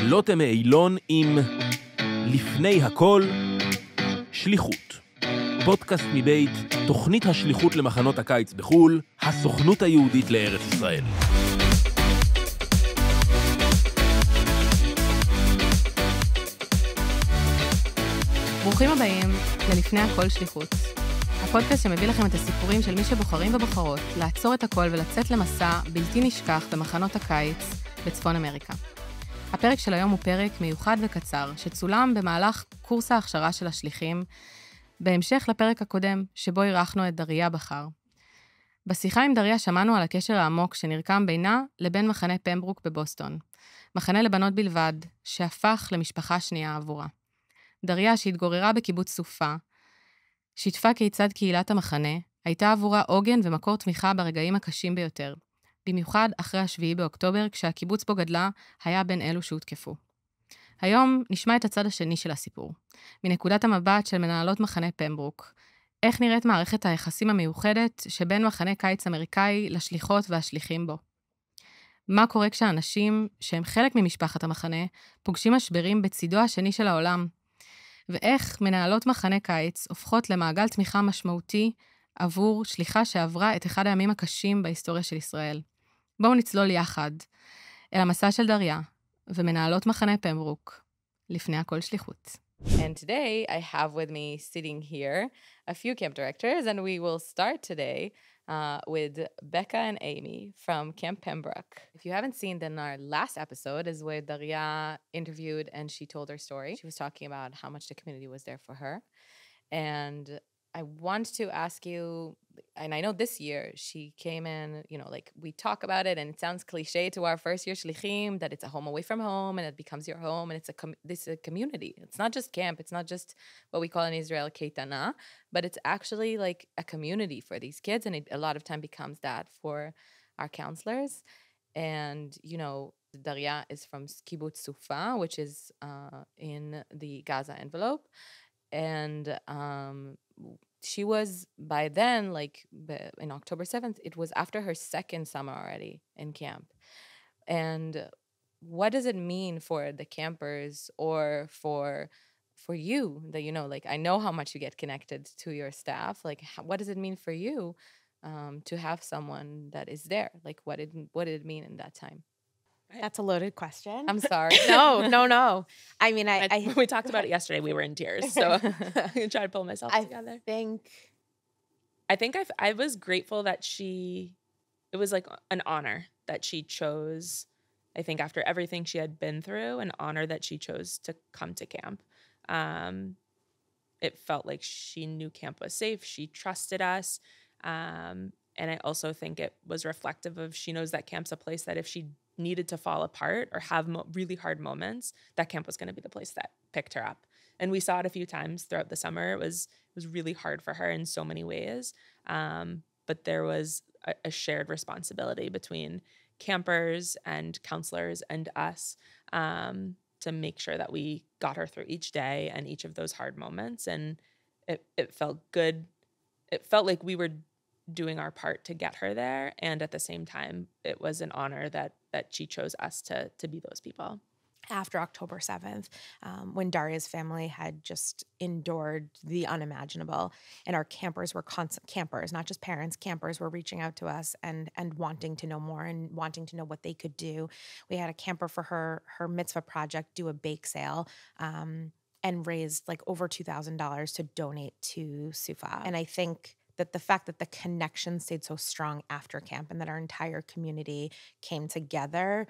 עלות מאילון עם לפני הכל, שליחות. פודקאסט מבית תוכנית השליחות למחנות הקיץ בחול, הסוכנות היהודית לארץ ישראל. ברוכים הבאים ללפני הכל שליחות. הפודקאסט שמביא לכם את הסיפורים של מי שבוחרים ובוחרות לעצור את הכל ולצאת למסע בלתי נשכח במחנות הקיץ בצפון אמריקה. הפרק של היום הוא פרק מיוחד וקצר שצולם במהלך קורס ההכשרה של השליחים, בהמשך לפרק הקודם שבו אירחנו את דריה בחר. בשיחה עם דריה שמענו על הקשר העמוק שנרקם בינה לבין מחנה פמברוק בבוסטון, מחנה לבנות בלבד שהפך למשפחה שנייה עבורה. דריה, שהתגוררה בקיבוץ סופה, שיתפה כיצד קהילת המחנה הייתה עבורה עוגן ומקור תמיכה ברגעים הקשים ביותר, במיוחד אחרי השביעי באוקטובר, כשהקיבוץ בו גדלה היה בין אלו שהותקפו. היום נשמע את הצד השני של הסיפור, מנקודת המבט של מנהלות מחנה פמברוק, איך נראית מערכת היחסים המיוחדת שבין מחנה קיץ אמריקאי לשליחות והשליחים בו. מה קורה כשאנשים שהם חלק ממשפחת המחנה פוגשים משברים בצידו השני של העולם, ואיך מנהלות מחנה קיץ הופכות למעגל תמיכה משמעותי עבור שליחה שעברה את אחד הימים הקשים בהיסטוריה של ישראל. בואו נצלול יחד אל המסע של דריה ומנהלות מחנה פמברוק לפני הכל שליחות. And today I have with me sitting here a few camp directors, and we will start today with Becca and Aimee from Camp Pembrok. If you haven't seen, then our last episode is where Drea interviewed and she told her story. She was talking about how much the community was there for her. And I want to ask you, and I know this year she came in, you know, like we talk about it and it sounds cliche to our first year shlichim that it's a home away from home and it becomes your home and this is a community. It's not just camp. It's not just what we call in Israel keitana, but it's actually like a community for these kids. And it a lot of time becomes that for our counselors. And, you know, Daria is from kibbutz Sufa, which is in the Gaza envelope. And she was, by then, like in October 7th, it was after her second summer already in camp. And what does it mean for the campers or for you that, you know, like, I know how much you get connected to your staff. Like, what does it mean for you to have someone that is there? Like, what did it mean in that time? That's a loaded question. I'm sorry. No. I mean, I we talked about it yesterday. We were in tears, so I tried to pull myself together. I think I was grateful that it was like an honor that she chose, I think after everything she had been through, an honor that she chose to come to camp. It felt like she knew camp was safe. She trusted us. And I also think it was reflective of, she knows that camp's a place that if she needed to fall apart or have really hard moments, that camp was going to be the place that picked her up. And we saw it a few times throughout the summer. It was really hard for her in so many ways. But there was a shared responsibility between campers and counselors and us to make sure that we got her through each day and each of those hard moments. And it felt good. It felt like we were doing our part to get her there. And at the same time, it was an honor that she chose us to be those people. After October 7th, when Daria's family had just endured the unimaginable, and our campers were campers, not just parents, campers were reaching out to us and wanting to know more and wanting to know what they could do. We had a camper for her mitzvah project do a bake sale, and raised like over $2,000 to donate to Sufa. And I think that the fact that the connection stayed so strong after camp and that our entire community came together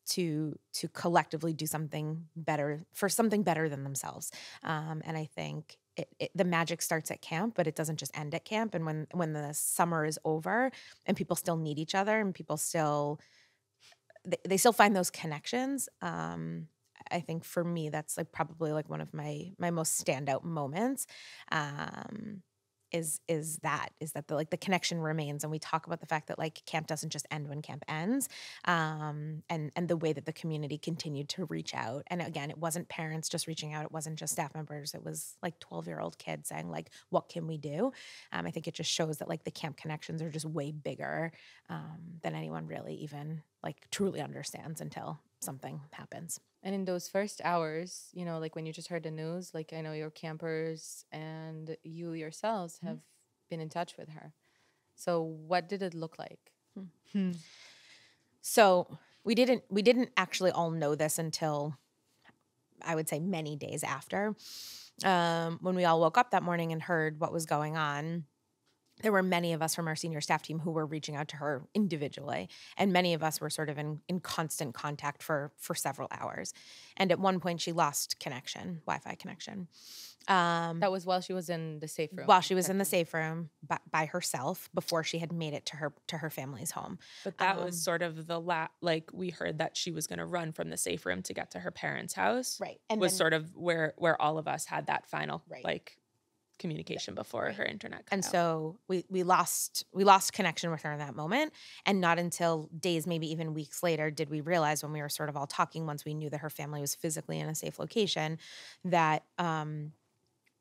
to collectively do something better, for something better than themselves. And I think the magic starts at camp, but it doesn't just end at camp. And when the summer is over and people still need each other and people they still find those connections, I think for me, that's like probably like one of my most standout moments. Is that the connection remains, and we talk about the fact that like camp doesn't just end when camp ends, and the way that the community continued to reach out. And again, it wasn't parents just reaching out, it wasn't just staff members, it was like 12-year-old kids saying like, what can we do? I think it just shows that like the camp connections are just way bigger than anyone really like truly understands until something happens. And in those first hours, you know, like when you just heard the news, like I know your campers and you yourselves have been in touch with her. So what did it look like? So we didn't actually all know this until, I would say, many days after. When we all woke up that morning and heard what was going on, there were many of us from our senior staff team who were reaching out to her individually. And many of us were sort of in constant contact for several hours. And at one point she lost connection, Wi-Fi connection. That was while she was in the safe room. While she was in the safe room by herself before she had made it to her family's home. But that was sort of like we heard that she was going to run from the safe room to get to her parents' house. Right. And was then, sort of where all of us had that final Right. like communication before her internet cut and out. so we lost connection with her in that moment. And not until days, maybe even weeks later, did we realize, when we were sort of all talking, once we knew that her family was physically in a safe location, that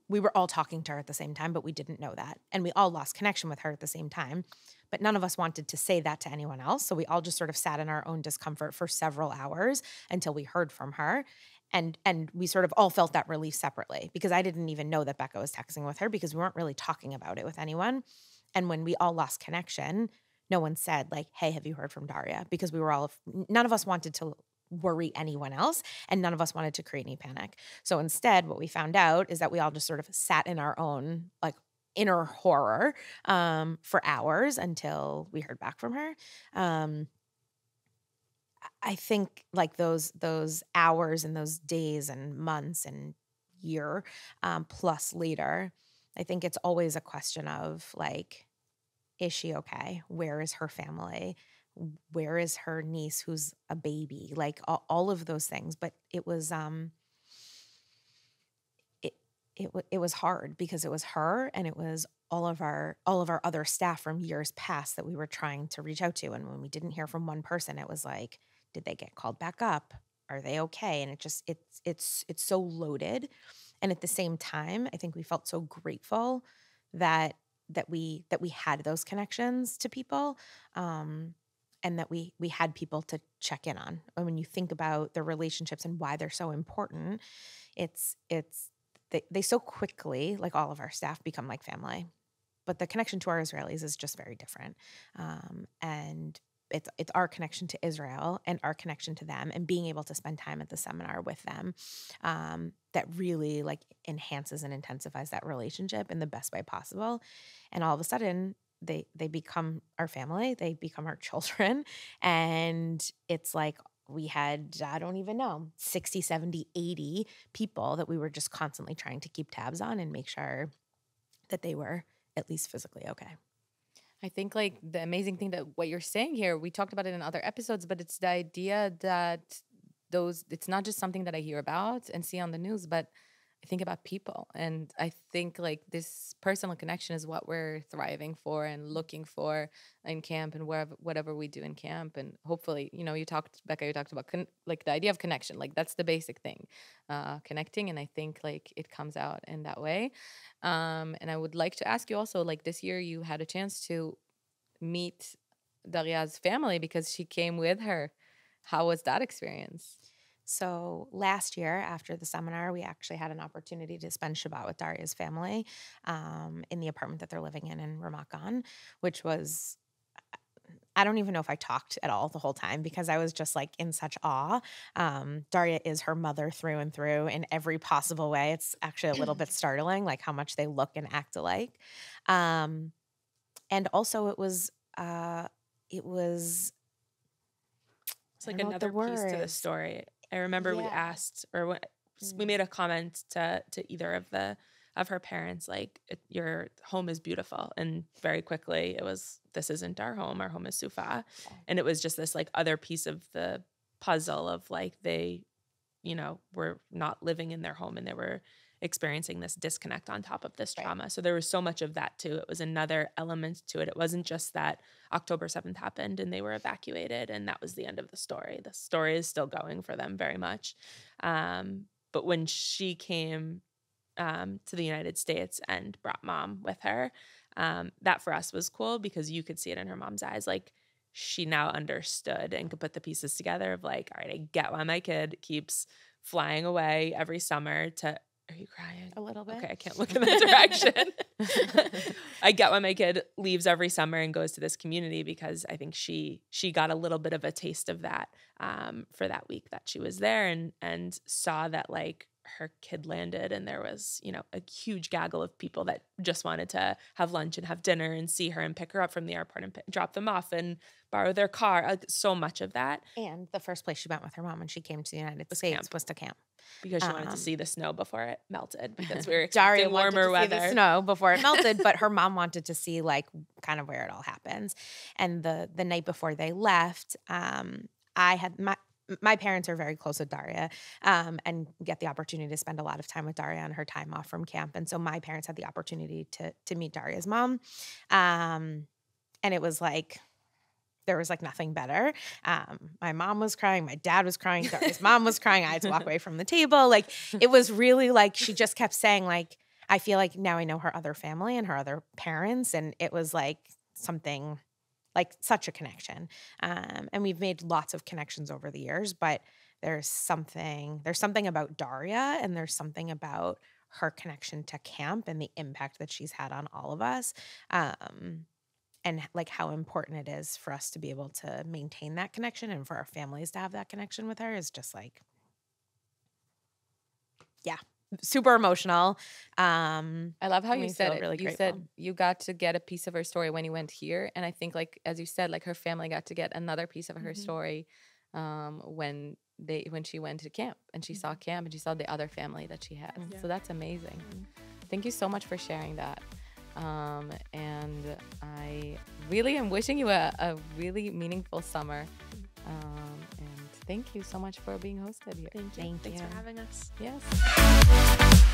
we were all talking to her at the same time, but we didn't know that. And we all lost connection with her at the same time. But none of us wanted to say that to anyone else. So we all just sort of sat in our own discomfort for several hours until we heard from her. And we sort of all felt that relief separately, because I didn't even know that Becca was texting with her, because we weren't really talking about it with anyone. And when we all lost connection, no one said like, hey, have you heard from Daria? Because none of us wanted to worry anyone else, and none of us wanted to create any panic. So instead, what we found out is that we all just sort of sat in our own like inner horror for hours until we heard back from her. I think like those hours and those days and months and year plus later, I think it's always a question of like, is she okay? Where is her family? Where is her niece who's a baby? Like all of those things. But it was it was hard, because it was her and it was all of our other staff from years past that we were trying to reach out to. And when we didn't hear from one person, it was like, did they get called back up? Are they okay? And it's so loaded. And at the same time, I think we felt so grateful that we had those connections to people. And that we had people to check in on. And when you think about the relationships and why they're so important, they so quickly, like all of our staff, become like family. But the connection to our Israelis is just very different. And it's our connection to Israel and our connection to them, and being able to spend time at the seminar with them that really like enhances and intensifies that relationship in the best way possible. And all of a sudden, they become our family, they become our children. And it's like we had, I don't even know, 60, 70, 80 people that we were just constantly trying to keep tabs on and make sure that they were at least physically okay. I think like the amazing thing that what you're saying here, we talked about it in other episodes, but it's the idea that it's not just something that I hear about and see on the news, but I think about people. And I think like this personal connection is what we're thriving for and looking for in camp and whatever we do in camp. And hopefully, you know, Becca, you talked about like the idea of connection, like that's the basic thing, connecting. And I think like it comes out in that way. And I would like to ask you also, like this year you had a chance to meet Darya's family because she came with her. How was that experience? So last year, after the seminar, we actually had an opportunity to spend Shabbat with Darya's family in the apartment that they're living in Ramat Gan, which was, I don't even know if I talked at all the whole time, because I was just like in such awe. Darya is her mother through and through in every possible way. It's actually a little bit startling, like how much they look and act alike. And also it was it's like another piece to the story. I remember we asked, or we made a comment to either of her parents, like, your home is beautiful. And very quickly it was, this isn't our home is Sufa. Okay. And it was just this like other piece of the puzzle of like, they, you know, were not living in their home and they were experiencing this disconnect on top of this trauma. So there was so much of that too. It was another element to it. It wasn't just that October 7th happened and they were evacuated and that was the end of the story. The story is still going for them very much. But when she came to the United States and brought mom with her, that for us was cool because you could see it in her mom's eyes. Like, she now understood and could put the pieces together of like, all right, I get why my kid keeps flying away every summer to, are you crying? A little bit. Okay, I can't look in that direction. I get why my kid leaves every summer and goes to this community, because I think she got a little bit of a taste of that for that week that she was there, and saw that like her kid landed and there was, you know, a huge gaggle of people that just wanted to have lunch and have dinner and see her and pick her up from the airport and drop them off and borrow their car. Like, so much of that. And the first place she went with her mom when she came to the United States was to camp. Because she wanted to see the snow before it melted, because we were Daria expecting wanted warmer to weather. see the snow before it melted, but her mom wanted to see like kind of where it all happens. And the night before they left, I had my parents are very close with Daria and get the opportunity to spend a lot of time with Daria on her time off from camp. And so my parents had the opportunity to meet Daria's mom. And it was like, there was like nothing better. My mom was crying. My dad was crying. Daria's mom was crying. I had to walk away from the table. Like, it was really like, she just kept saying like, I feel like now I know her other family and her other parents. And it was like something, like such a connection. And we've made lots of connections over the years, but there's something about Daria, and there's something about her connection to camp and the impact that she's had on all of us. And like how important it is for us to be able to maintain that connection and for our families to have that connection with her is just like, yeah, super emotional. I love how you said it. Really you grateful. said you got to get a piece of her story when you went here. And I think, like, as you said, like her family got to get another piece of her story when she went to camp and she saw camp and she saw the other family that she had. So that's amazing. Thank you so much for sharing that. And I really am wishing you a really meaningful summer. And thank you so much for being hosted here. Thank you. Thanks for having us. Yes.